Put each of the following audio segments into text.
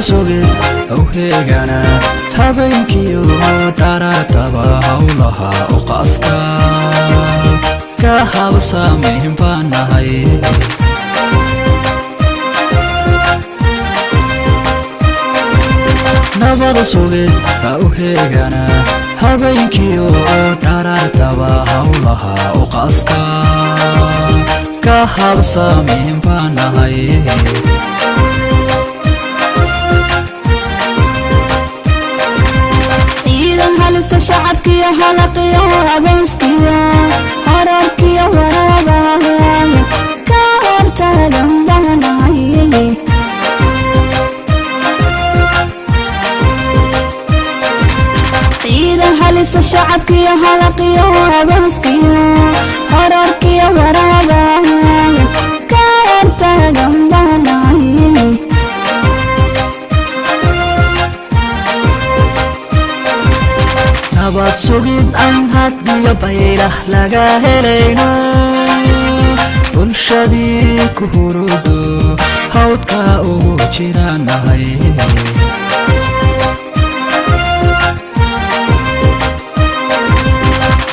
suge أو هيجانا habeenkiyo dharataba hawlaha oo qaaska ka habsaameen baanahay nabada suge أو هيجانا habeenkiyo dharataba hawlaha oo qaaska ka habsaameen baanahay شعبك يا حلقي يا عباسك يا حرارك يا ورابا كارت جنبنا عيدا حلس شعبك يا حلقي يا عباسك يا حرارك يا ورابا كارت جنبنا nabad sugid aan hadiyo baylah laga helayno bulshadii ku hurudo hawdka ugu jiranahay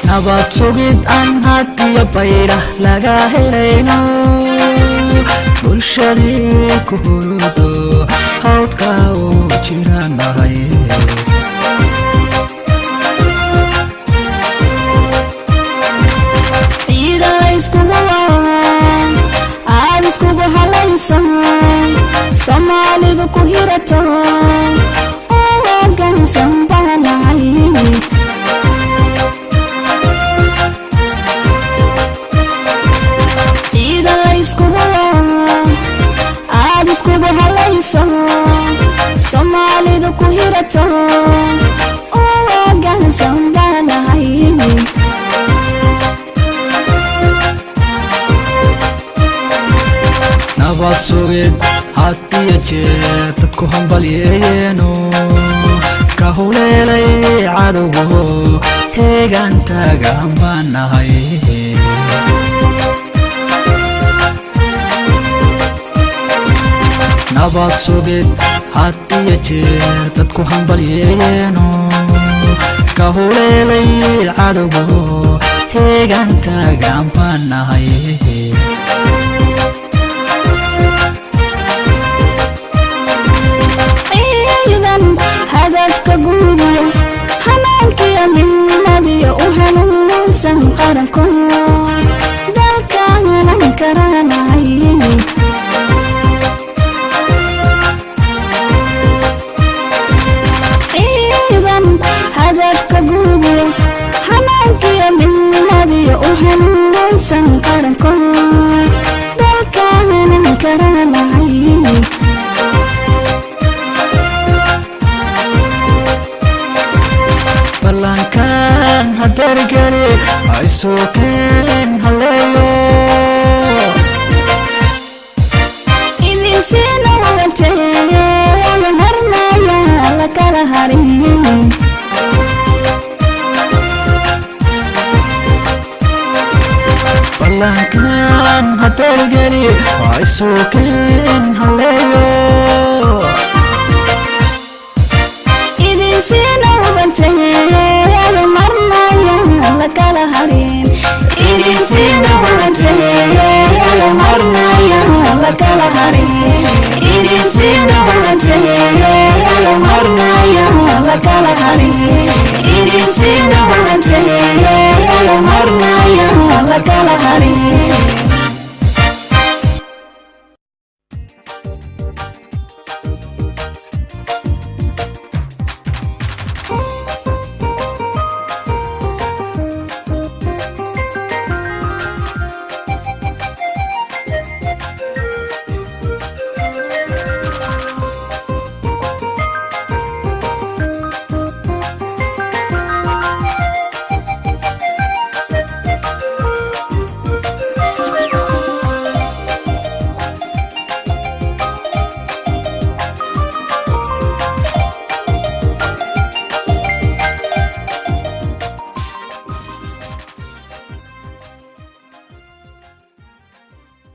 nabad sugid aan hadiyo baylah laga helayno bulshadii ku hurudo hawdka ugu jiranahay Somalidu ku hirato oo gansan banahay ida isku halayso Somalidu ku hirato oo gansan banahay nabad sugid hadiyo jeer dadku hambalyeeyno ka huleelay cadowgo heegan taagan baanahay nabad sugid hadiyo jeer dadku hambalyeeyno ka huleelay cadowgo heegan taagan baanahay هدفك قولي حنانك يا من ماضي وهنوسن قرنكم ذاك أنا كرامة عيني أيضا هدفك قولي حنانك يا من ماضي وهنوسن قرنكم ذاك أنا كرامة عيني ballankan hadargari ay sookeen haleeyo idin sina wantee harmaya la kala harin ballankan hadargari ay sookeen haleeyo idin sina wantee idin sina wantee marnaya la kala harin idin sina wantee marnaya la kala harin idin sina wantee marnaya la kala harin